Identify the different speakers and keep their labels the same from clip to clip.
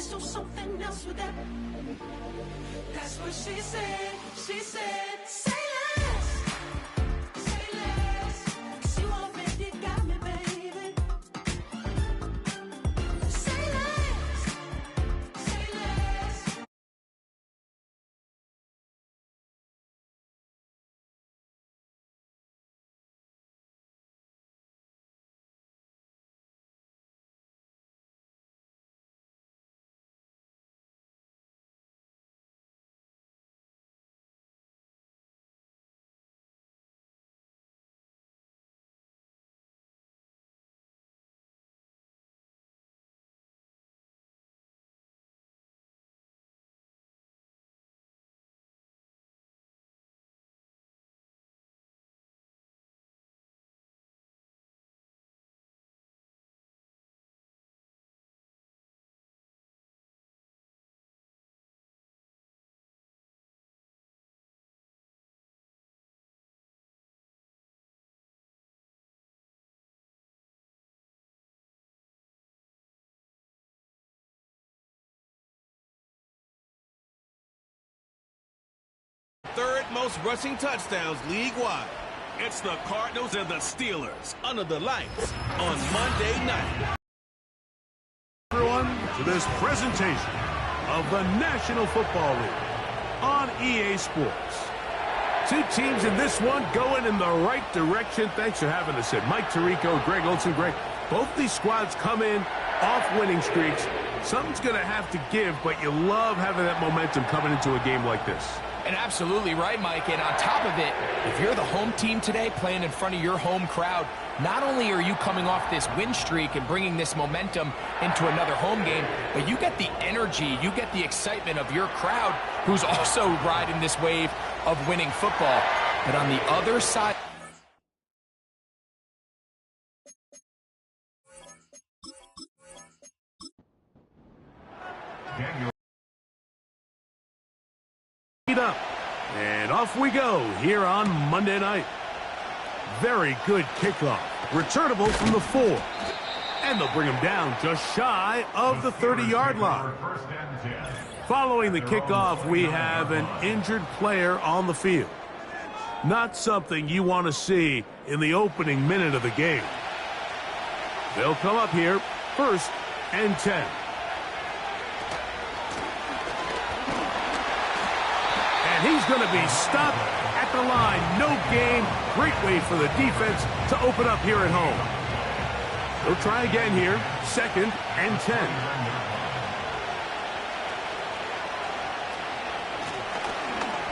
Speaker 1: Let's do something else with that. That's what she said. She said, say less. Say less. 'Cause you already got me, baby. Say less. Say less.
Speaker 2: Third most rushing touchdowns league-wide. It's the Cardinals and the Steelers under the lights on Monday night.
Speaker 3: Everyone, to this presentation of the National Football League on EA Sports. Two teams in this one going in the right direction. Thanks for having us in. Mike Tirico, Greg Olson. Greg, both these squads come in off winning streaks. Something's going to have to give, but you love having that momentum coming into a game like this.
Speaker 4: And absolutely right, Mike. And on top of it, if you're the home team today playing in front of your home crowd, not only are you coming off this win streak and bringing this momentum into another home game, but you get the energy, you get the excitement of your crowd who's also riding this wave of winning football. But on the other side...
Speaker 3: Up. And off we go here on Monday night. Very good kickoff. Returnable from the 4. And they'll bring him down just shy of the 30-yard line. Following the kickoff, we have an injured player on the field. Not something you want to see in the opening minute of the game. They'll come up here, 1st and 10. He's going to be stopped at the line. No gain. Great way for the defense to open up here at home. They'll try again here. 2nd and 10.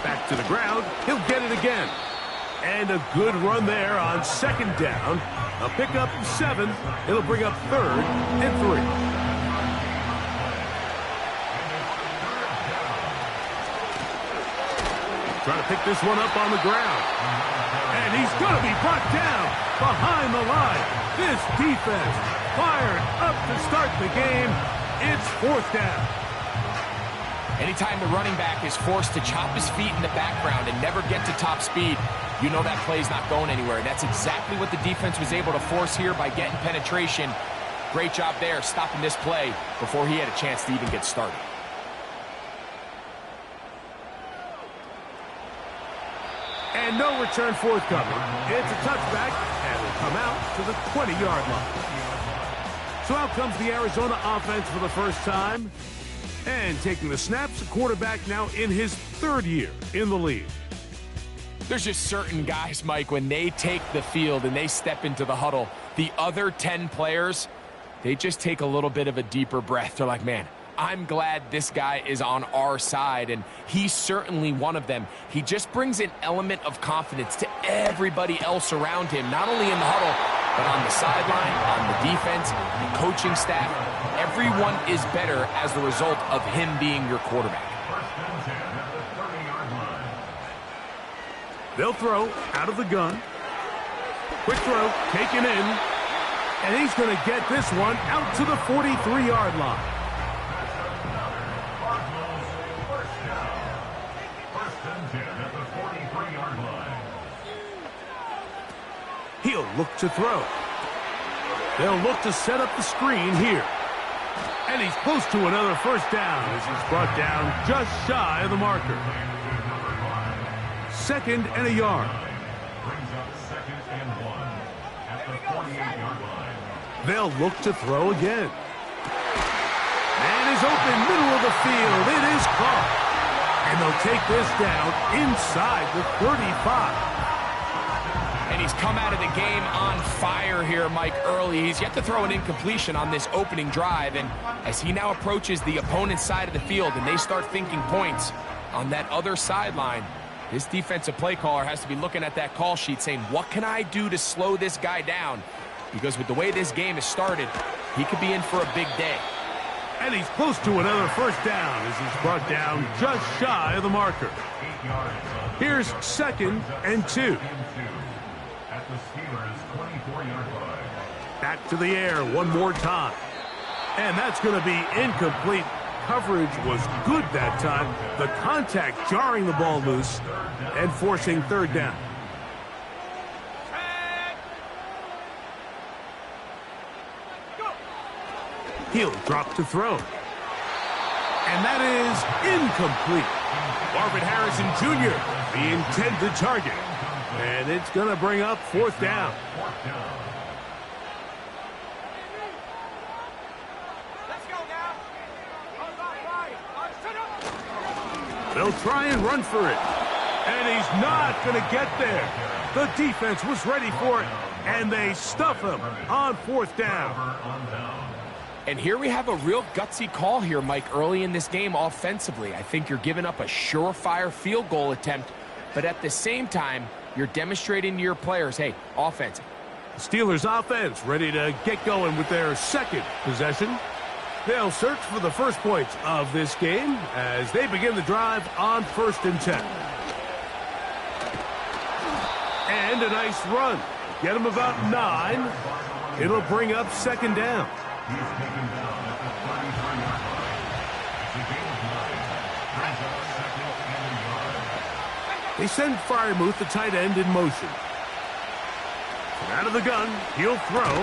Speaker 3: Back to the ground. He'll get it again. And a good run there on 2nd down. A pickup of 7. It'll bring up 3rd and 3. Trying to pick this one up on the ground. And he's going to be brought down behind the line. This defense fired up to start the game. It's 4th down.
Speaker 4: Anytime the running back is forced to chop his feet in the background and never get to top speed, you know that play's not going anywhere. And that's exactly what the defense was able to force here by getting penetration. Great job there, stopping this play before he had a chance to even get started.
Speaker 3: And no return forthcoming. It's a touchback, and will come out to the 20-yard line. So out comes the Arizona offense for the first time. And taking the snaps, a quarterback now in his 3rd year in the league.
Speaker 4: There's just certain guys, Mike, when they take the field and they step into the huddle, the other 10 players, they just take a little bit of a deeper breath. They're like, man, I'm glad this guy is on our side, and he's certainly one of them. He just brings an element of confidence to everybody else around him, not only in the huddle, but on the sideline, on the defense, the coaching staff. Everyone is better as the result of him being your quarterback.
Speaker 3: They'll throw out of the gun. Quick throw, taken in. And he's going to get this one out to the 43-yard line. He'll look to throw. They'll look to set up the screen here. And he's close to another first down as he's brought down just shy of the marker. 2nd and a yard.
Speaker 5: Brings up 2nd and 1 at the 48-yard line.
Speaker 3: They'll look to throw again. Man is open, middle of the field. It is caught. And they'll take this down inside the 35.
Speaker 4: And he's come out of the game on fire here, Mike, early. He's yet to throw an incompletion on this opening drive. And as he now approaches the opponent's side of the field and they start thinking points on that other sideline, this defensive play caller has to be looking at that call sheet saying, what can I do to slow this guy down? Because with the way this game has started, he could be in for a big day.
Speaker 3: And he's close to another first down as he's brought down just shy of the marker. Here's 2nd and 2.
Speaker 5: At the Steelers' 24-yard line.
Speaker 3: Back to the air one more time. And that's going to be incomplete. Coverage was good that time. The contact jarring the ball loose and forcing 3rd down. He'll drop to throw. And that is incomplete. Marvin Harrison Jr., the intended target. And it's going to bring up 4th down. They'll try and run for it. And he's not going to get there. The defense was ready for it, and they stuff him on 4th down.
Speaker 4: And here we have a real gutsy call here, Mike, early in this game offensively. I think you're giving up a surefire field goal attempt, but at the same time, you're demonstrating to your players, hey, offense.
Speaker 3: Steelers offense ready to get going with their 2nd possession. They'll search for the first points of this game as they begin the drive on 1st and 10. And a nice run. Get them about 9. It'll bring up 2nd down.
Speaker 5: He's taken down at the 33-yard line. It's a gain of 9. Brings up 2nd and a yard.
Speaker 3: They send Freiermuth, the tight end, in motion. From out of the gun, he'll throw.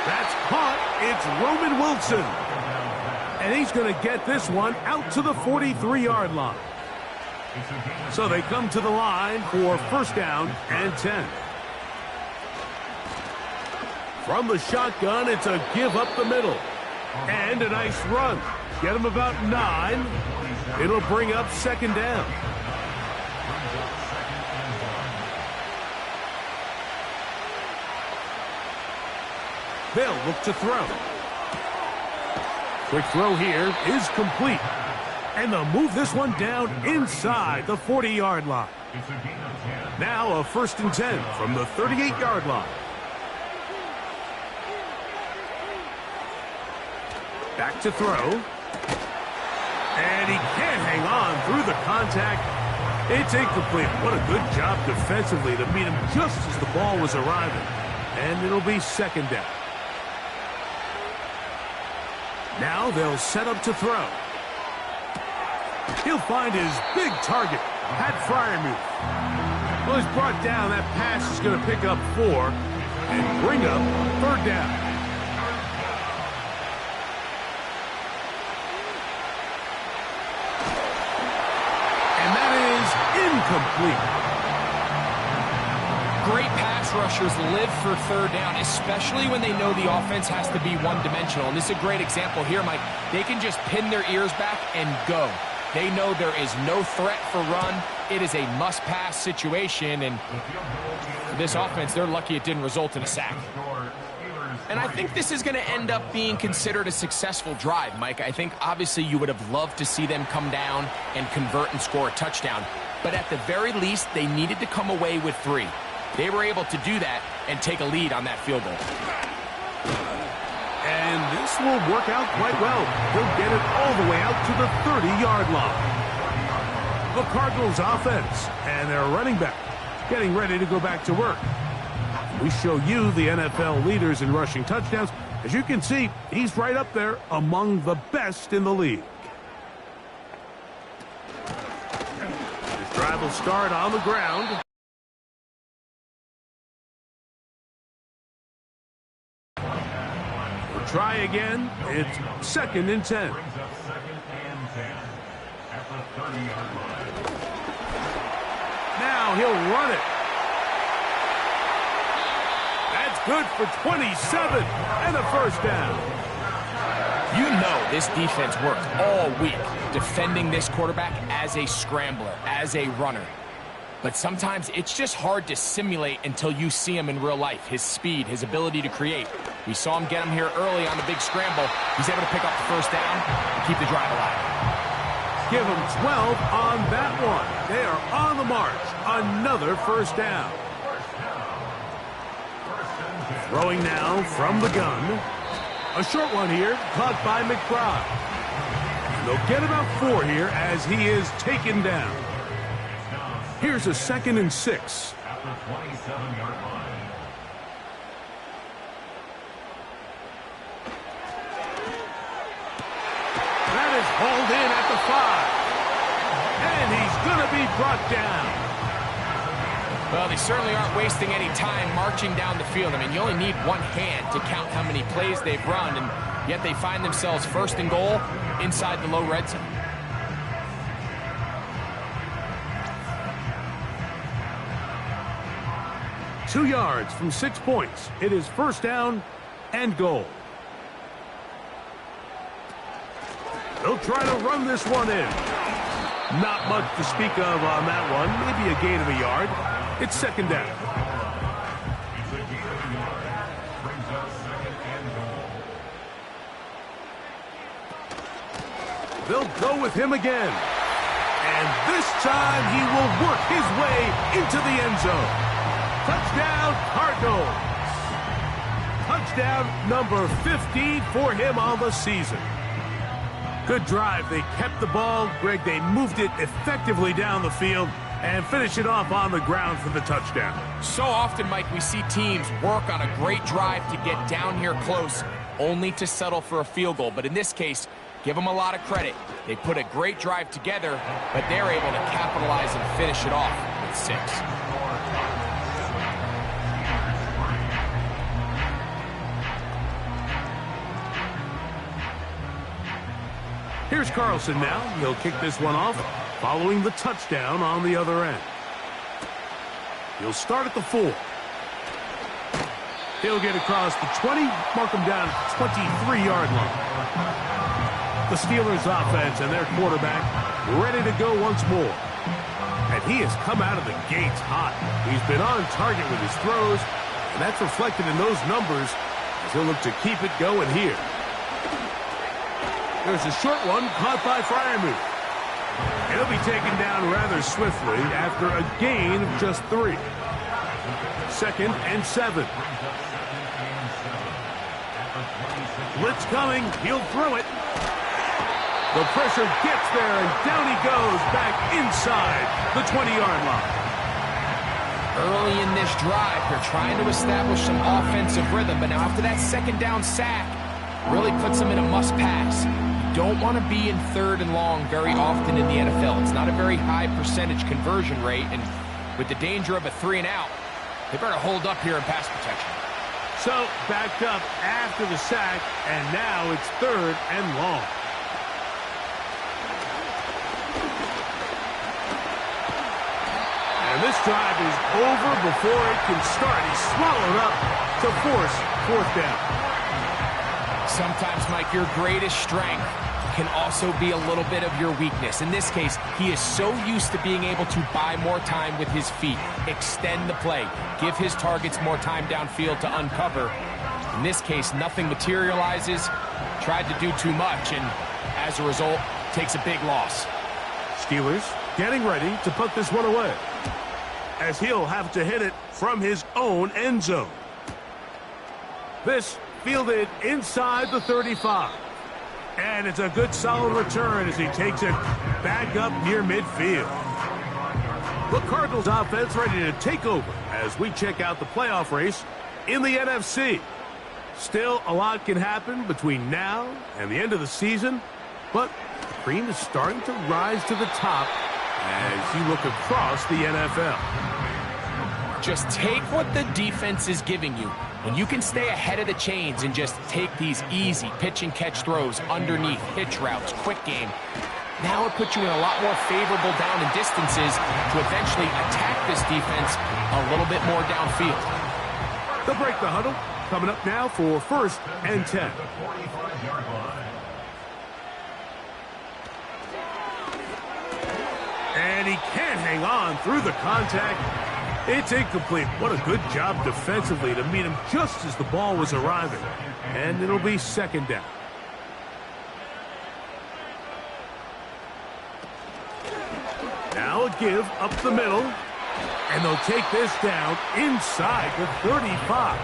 Speaker 3: That's caught. It's Roman Wilson. And he's going to get this one out to the 43-yard line. So they come to the line for 1st down and 10. From the shotgun, it's a give up the middle. And a nice run. Get him about 9. It'll bring up 2nd down. They'll look to throw. Quick throw here is complete. And they'll move this one down inside the 40-yard line. Now a 1st and 10 from the 38-yard line. Back to throw. And he can't hang on through the contact. It's incomplete. What a good job defensively to meet him just as the ball was arriving. And it'll be 2nd down. Now they'll set up to throw. He'll find his big target, Pat Freiermuth. Well, he's brought down. That pass is going to pick up 4 and bring up 3rd down. Incomplete.
Speaker 4: Great pass rushers live for 3rd down, especially when they know the offense has to be one-dimensional. And this is a great example here, Mike. They can just pin their ears back and go. They know there is no threat for run. It is a must-pass situation. And for this offense, they're lucky it didn't result in a sack. And I think this is going to end up being considered a successful drive, Mike. I think obviously you would have loved to see them come down and convert and score a touchdown. But at the very least, they needed to come away with 3. They were able to do that and take a lead on that field goal.
Speaker 3: And this will work out quite well. They'll get it all the way out to the 30-yard line. The Cardinals offense and their running back getting ready to go back to work. We show you the NFL leaders in rushing touchdowns. As you can see, he's right up there among the best in the league. His drive will start on the ground. try again. It's 2nd and 10.
Speaker 5: Brings up 2nd and 10 at the 30-yard line.
Speaker 3: Now he'll run it. That's good for 27 and a first down.
Speaker 4: You know this defense worked all week defending this quarterback as a scrambler, as a runner. But sometimes it's just hard to simulate until you see him in real life. His speed, his ability to create. We saw him get him here early on the big scramble. He's able to pick up the first down and keep the drive alive.
Speaker 3: Give him 12 on that one. They are on the march. Another first down. Throwing now from the gun. A short one here, caught by McBride. They'll get about 4 here as he is taken down. Here's a 2nd and 6.
Speaker 5: At the 27-yard line.
Speaker 3: That is hauled in at the 5. And he's going to be brought down.
Speaker 4: Well, they certainly aren't wasting any time marching down the field. I mean, you only need one hand to count how many plays they've run, and yet they find themselves 1st and goal inside the low red zone.
Speaker 3: Two yards from 6 points. It is first down and goal. They'll try to run this one in. Not much to speak of on that one. Maybe a gain of a yard. It's 2nd down.
Speaker 5: It's a gain of a yard. Brings up 2nd and goal.
Speaker 3: They'll go with him again. And this time he will work his way into the end zone. Touchdown, Cardinals. Touchdown number 15 for him on the season. Good drive. They kept the ball. Greg, they moved it effectively down the field and finish it off on the ground for the touchdown.
Speaker 4: So often, Mike, we see teams work on a great drive to get down here close, only to settle for a field goal. But in this case, give them a lot of credit. They put a great drive together, but they're able to capitalize and finish it off with 6.
Speaker 3: Here's Carlson now. He'll kick this one off, following the touchdown on the other end. He'll start at the 4. He'll get across the 20, mark him down at the 23-yard line. The Steelers offense and their quarterback ready to go once more. And he has come out of the gates hot. He's been on target with his throws, and that's reflected in those numbers as he'll look to keep it going here. There's a short one caught by Freiermuth. He'll be taken down rather swiftly after a gain of just 3. 2nd and 7. Blitz coming. He'll throw it. The pressure gets there, and down he goes back inside the 20-yard line.
Speaker 4: Early in this drive, they're trying to establish some offensive rhythm, but now after that 2nd down sack, really puts them in a must-pass. Don't want to be in 3rd and long very often in the NFL. It's not a very high percentage conversion rate, and with the danger of a 3-and-out, they better hold up here in pass protection.
Speaker 3: So, backed up after the sack, and now it's 3rd and long. And this drive is over before it can start. He's swallowed up to force 4th down.
Speaker 4: Sometimes, Mike, your greatest strength can also be a little bit of your weakness. In this case, he is so used to being able to buy more time with his feet, extend the play, give his targets more time downfield to uncover. In this case, nothing materializes, tried to do too much, and as a result, takes a big loss.
Speaker 3: Steelers getting ready to put this one away, as he'll have to hit it from his own end zone. This fielded inside the 35. And it's a good solid return as he takes it back up near midfield. The Cardinals offense ready to take over as we check out the playoff race in the NFC. Still, a lot can happen between now and the end of the season, but the cream is starting to rise to the top as you look across the NFL.
Speaker 4: Just take what the defense is giving you. When you can stay ahead of the chains and just take these easy pitch and catch throws underneath, hitch routes, quick game, now it puts you in a lot more favorable down and distances to eventually attack this defense a little bit more downfield.
Speaker 3: They'll break the huddle. Coming up now for 1st and 10. And he can't hang on through the contact. It's incomplete. What a good job defensively to meet him just as the ball was arriving. And it'll be 2nd down. Now a give up the middle. And they'll take this down inside the 35.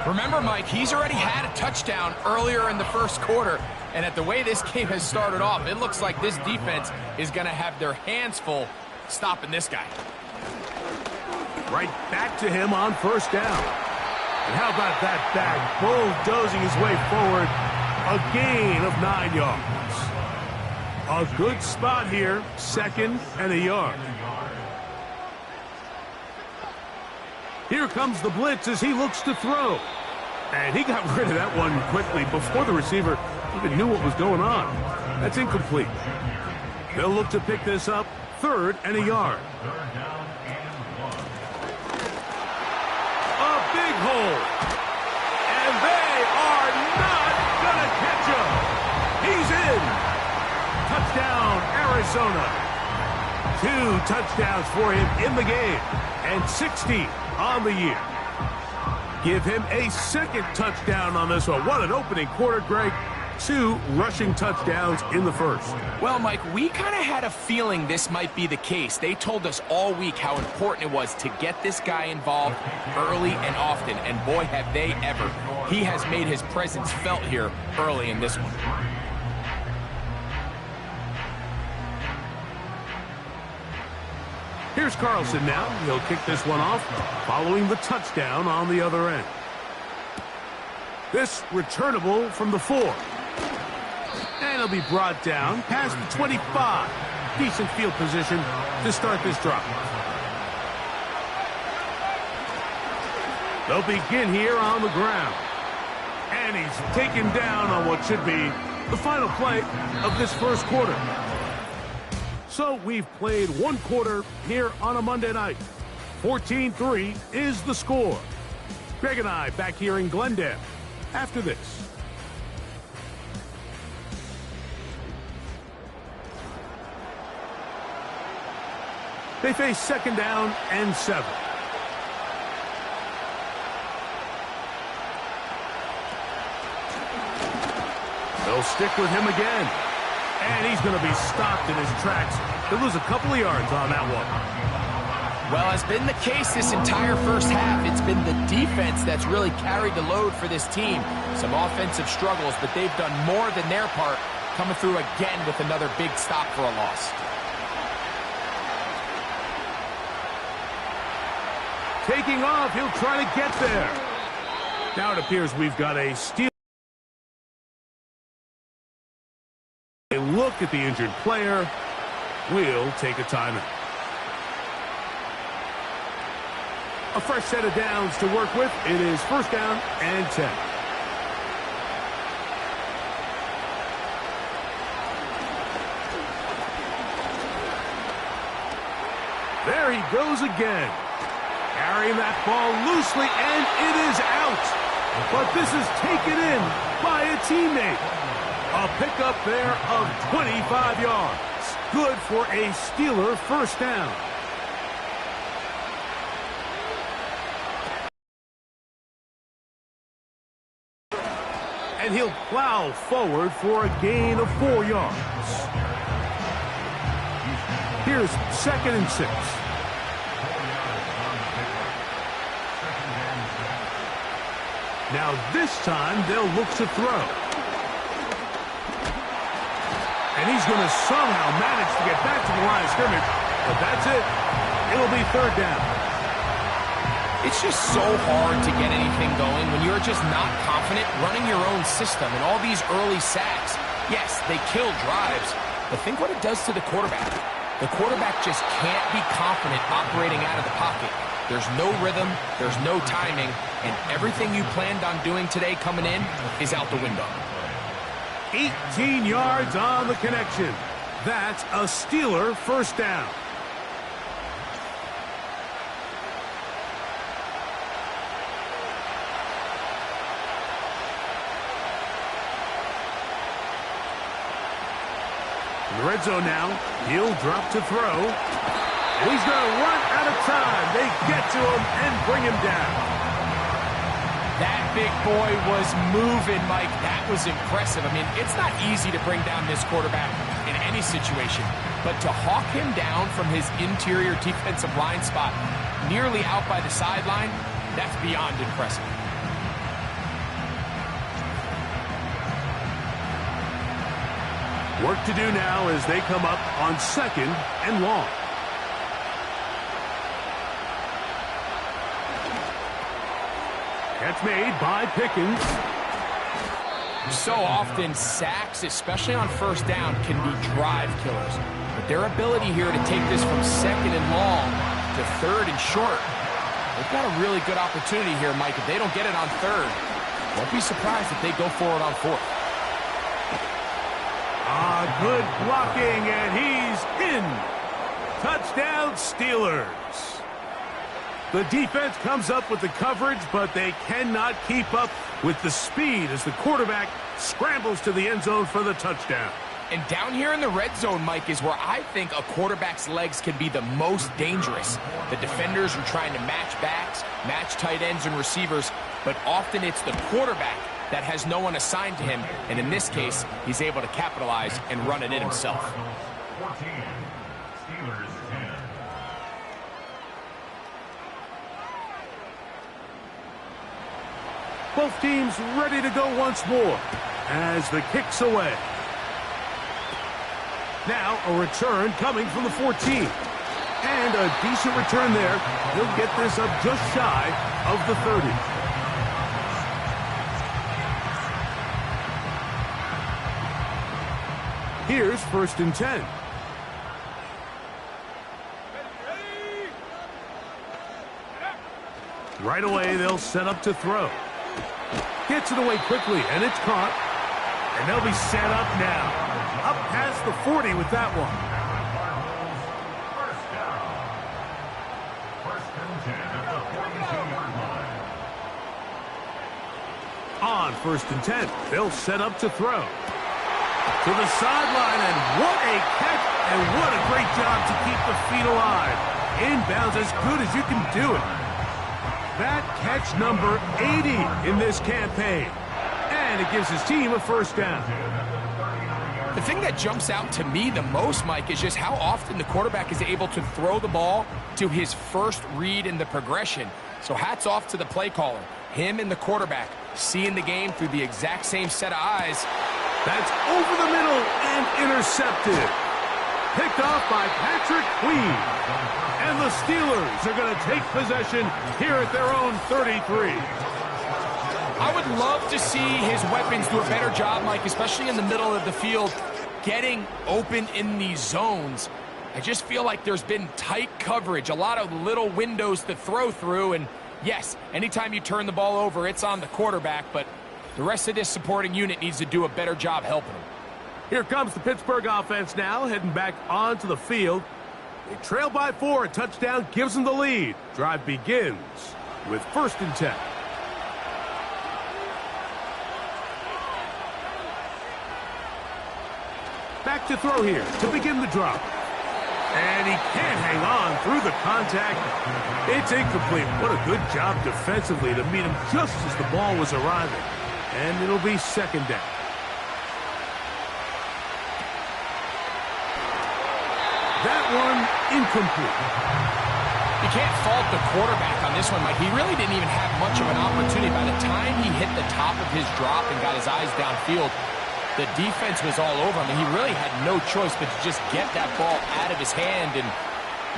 Speaker 4: Remember, Mike, he's already had a touchdown earlier in the 1st quarter. And at the way this game has started off, it looks like this defense is going to have their hands full stopping this guy.
Speaker 3: Right back to him on 1st down. And how about that back bulldozing his way forward? A gain of 9 yards. A good spot here, 2nd and a yard. Here comes the blitz as he looks to throw. And he got rid of that one quickly before the receiver even knew what was going on. That's incomplete. They'll look to pick this up, 3rd and a yard. A big hole. And they are not going to catch him. He's in. Touchdown, Arizona. 2 touchdowns for him in the game. And 16 on the year. Give him a 2nd touchdown on this one. What an opening quarter, Greg. 2 rushing touchdowns in the 1st.
Speaker 4: Well, Mike, we kind of had a feeling this might be the case. They told us all week how important it was to get this guy involved early and often, and boy, have they ever. He has made his presence felt here early in this one.
Speaker 3: Here's Carlson now. He'll kick this one off following the touchdown on the other end. This returnable from the 4. And he'll be brought down past the 25. Decent field position to start this drive. They'll begin here on the ground. And he's taken down on what should be the final play of this 1st quarter. So we've played 1 quarter here on a Monday night. 14-3 is the score. Greg and I back here in Glendale after this. They face 2nd down and 7. They'll stick with him again. And he's going to be stopped in his tracks. He'll lose a couple of yards on that one.
Speaker 4: Well, has been the case this entire 1st half. It's been the defense that's really carried the load for this team. Some offensive struggles, but they've done more than their part, coming through again with another big stop for a loss.
Speaker 3: Taking off, he'll try to get there. Now it appears we've got a steal. A look at the injured player. We'll take a timeout. A fresh set of downs to work with. It is 1st down and 10. There he goes again. Carrying that ball loosely, and it is out. But this is taken in by a teammate. A pickup there of 25 yards. Good for a Steeler 1st down. And he'll plow forward for a gain of 4 yards. Here's 2nd and 6. Now this time they'll look to throw. And he's going to somehow manage to get back to the line of scrimmage. But that's it. It'll be 3rd down.
Speaker 4: It's just so hard to get anything going when you're just not confident running your own system. And all these early sacks, yes, they kill drives, but think what it does to the quarterback. The quarterback just can't be confident operating out of the pocket. There's no rhythm, there's no timing, and everything you planned on doing today coming in is out the window.
Speaker 3: 18 yards on the connection. That's a Steeler first down. In the red zone now, he'll drop to throw. And he's going to run out of time. They get to him and bring him down.
Speaker 4: That big boy was moving, Mike. That was impressive. I mean, it's not easy to bring down this quarterback in any situation, but to hawk him down from his interior defensive line spot, nearly out by the sideline, that's beyond impressive.
Speaker 3: Work to do now as they come up on 2nd and long. Catch made by Pickens.
Speaker 4: So often, sacks, especially on first down, can be drive killers. But their ability here to take this from 2nd and long to 3rd and short, they've got a really good opportunity here, Mike. If they don't get it on 3rd, won't be surprised if they go for it on 4th.
Speaker 3: Good blocking, and he's in. Touchdown, Steelers. The defense comes up with the coverage, but they cannot keep up with the speed as the quarterback scrambles to the end zone for the touchdown.
Speaker 4: And down here in the red zone, Mike, is where I think a quarterback's legs can be the most dangerous. The defenders are trying to match backs, match tight ends and receivers, but often it's the quarterback that has no one assigned to him, and in this case, he's able to capitalize and run it in himself.
Speaker 5: 14, Steelers 10.
Speaker 3: Both teams ready to go once more as the kick's away. Now a return coming from the 14. And a decent return there. He'll get this up just shy of the 30. Here's 1st and 10. Right away, they'll set up to throw. Gets it away quickly, and it's caught. And they'll be set up now. Up past the 40 with that one.
Speaker 5: First down. 1st and 10 at the 42-yard line.
Speaker 3: On 1st and 10, they'll set up to throw. To the sideline, and what a catch, and what a great job to keep the feet alive. Inbounds as good as you can do it. That catch number 80 in this campaign. And it gives his team a first down.
Speaker 4: The thing that jumps out to me the most, Mike, is just how often the quarterback is able to throw the ball to his first read in the progression. So hats off to the play caller. Him and the quarterback seeing the game through the exact same set of eyes.
Speaker 3: That's over the middle and intercepted. Picked off by Patrick Queen. And the Steelers are going to take possession here at their own 33.
Speaker 4: I would love to see his weapons do a better job, Mike, especially in the middle of the field, getting open in these zones. I just feel like there's been tight coverage, a lot of little windows to throw through, and yes, anytime you turn the ball over, it's on the quarterback, but the rest of this supporting unit needs to do a better job helping him.
Speaker 3: Here comes the Pittsburgh offense now, heading back onto the field. They trail by 4. A touchdown gives them the lead. Drive begins with 1st and 10. Back to throw here to begin the drop. And he can't hang on through the contact. It's incomplete. What a good job defensively to meet him just as the ball was arriving. And it'll be 2nd down. That one incomplete.
Speaker 4: You can't fault the quarterback on this one, Mike. He really didn't even have much of an opportunity. By the time he hit the top of his drop and got his eyes downfield, the defense was all over him. And he really had no choice but to just get that ball out of his hand and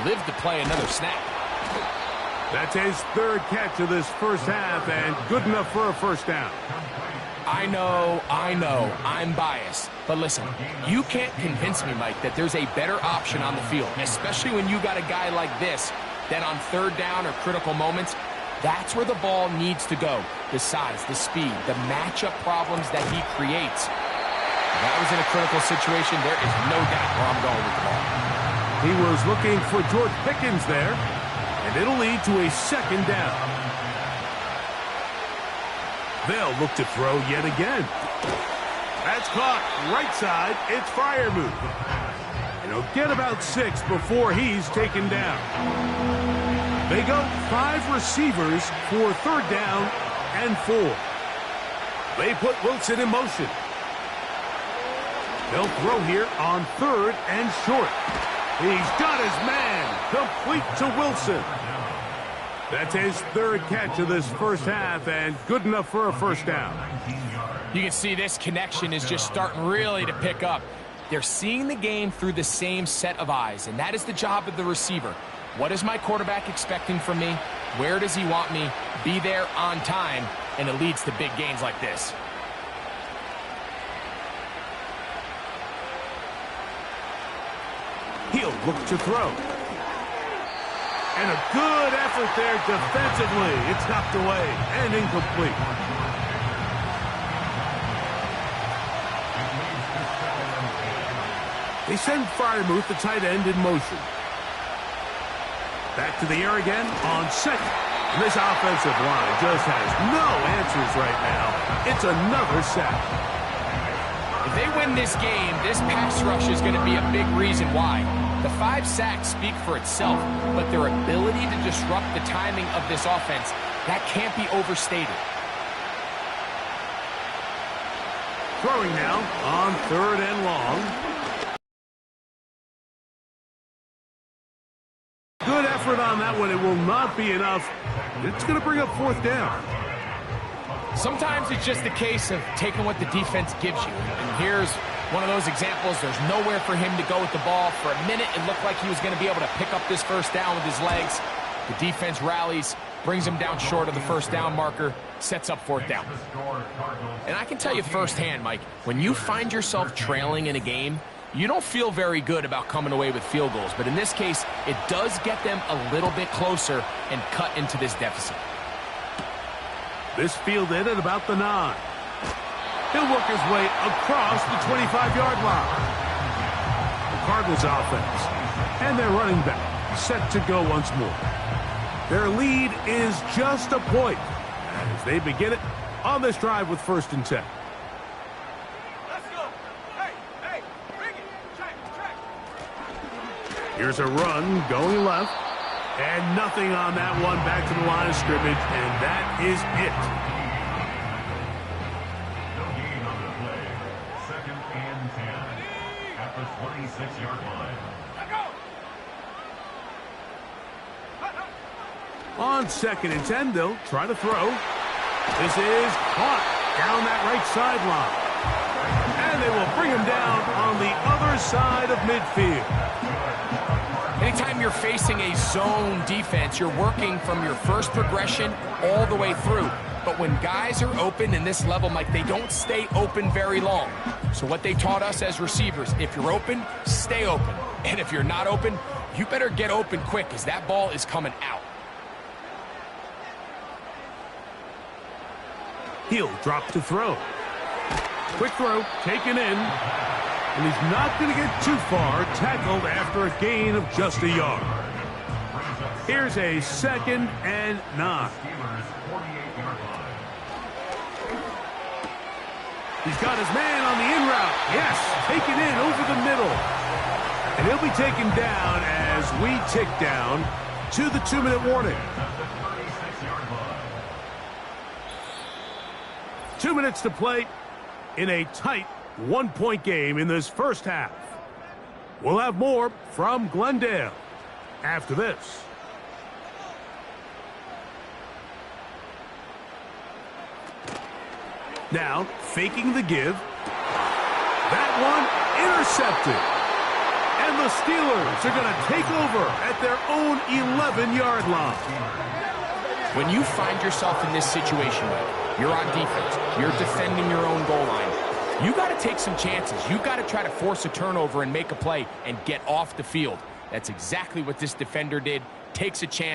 Speaker 4: live to play another snap.
Speaker 3: That's his 3rd catch of this first half, and good enough for a first down.
Speaker 4: I know, I'm biased. But listen, you can't convince me, Mike, that there's a better option on the field, especially when you got a guy like this Then on third down or critical moments, that's where the ball needs to go. The size, the speed, the matchup problems that he creates. If that was in a critical situation, there is no doubt where I'm going with the ball.
Speaker 3: He was looking for George Pickens there, and it'll lead to a second down. They'll look to throw yet again. That's caught. Right side, it's Freiermuth. And he'll get about 6 before he's taken down. They go 5 receivers for third down and 4. They put Wilson in motion. They'll throw here on third and short. He's got his man. Complete to Wilson. That's his third catch of this first half, and good enough for a first down.
Speaker 4: You can see this connection is just starting really to pick up. They're seeing the game through the same set of eyes, and that is the job of the receiver. What is my quarterback expecting from me? Where does he want me? Be there on time, and it leads to big gains like this.
Speaker 3: He'll look to throw. And a good effort there defensively. It's knocked away and incomplete. They send Freiermuth, the tight end, in motion. Back to the air again on second. And this offensive line just has no answers right now. It's another sack.
Speaker 4: If they win this game, this pass rush is going to be a big reason why. The 5 sacks speak for itself, but their ability to disrupt the timing of this offense, that can't be overstated.
Speaker 3: Throwing now on third and long. Good effort on that one. It will not be enough. It's going to bring up fourth down.
Speaker 4: Sometimes it's just a case of taking what the defense gives you. And here's one of those examples. There's nowhere for him to go with the ball. For a minute, it looked like he was going to be able to pick up this first down with his legs. The defense rallies, brings him down short of the first down marker, sets up fourth down. And I can tell you firsthand, Mike, when you find yourself trailing in a game, you don't feel very good about coming away with field goals. But in this case, it does get them a little bit closer and cut into this deficit.
Speaker 3: This fielded at about the 9. He'll work his way across the 25-yard line. The Cardinals offense and their running back set to go once more. Their lead is just a point as they begin it on this drive with first and 10.
Speaker 2: Let's go. Hey, bring it. Check.
Speaker 3: Here's a run going left. And nothing on that one. Back to the line of scrimmage, and that is it.
Speaker 5: No gain on the play. Second and 10 at the 26-yard line.
Speaker 3: On second and 10, they'll try to throw. This is caught down that right sideline. And they will bring him down on the other side of midfield.
Speaker 4: Anytime you're facing a zone defense, you're working from your first progression all the way through. But when guys are open in this level, Mike, they don't stay open very long. So what they taught us as receivers, if you're open, stay open. And if you're not open, you better get open quick because that ball is coming out.
Speaker 3: He'll drop to throw. Quick throw, taken in. And he's not going to get too far, tackled after a gain of just a yard. Here's a second and 9. He's got his man on the in route. Yes, taken in over the middle. And he'll be taken down as we tick down to the 2-minute warning. 2 minutes to play in a tight one-point game in this first half. We'll have more from Glendale after this. Now, faking the give. That one intercepted. And the Steelers are going to take over at their own 11-yard line.
Speaker 4: When you find yourself in this situation, you're on defense, you're defending your own goal line, you got to take some chances. You got to try to force a turnover and make a play and get off the field. That's exactly what this defender did. takes a chance.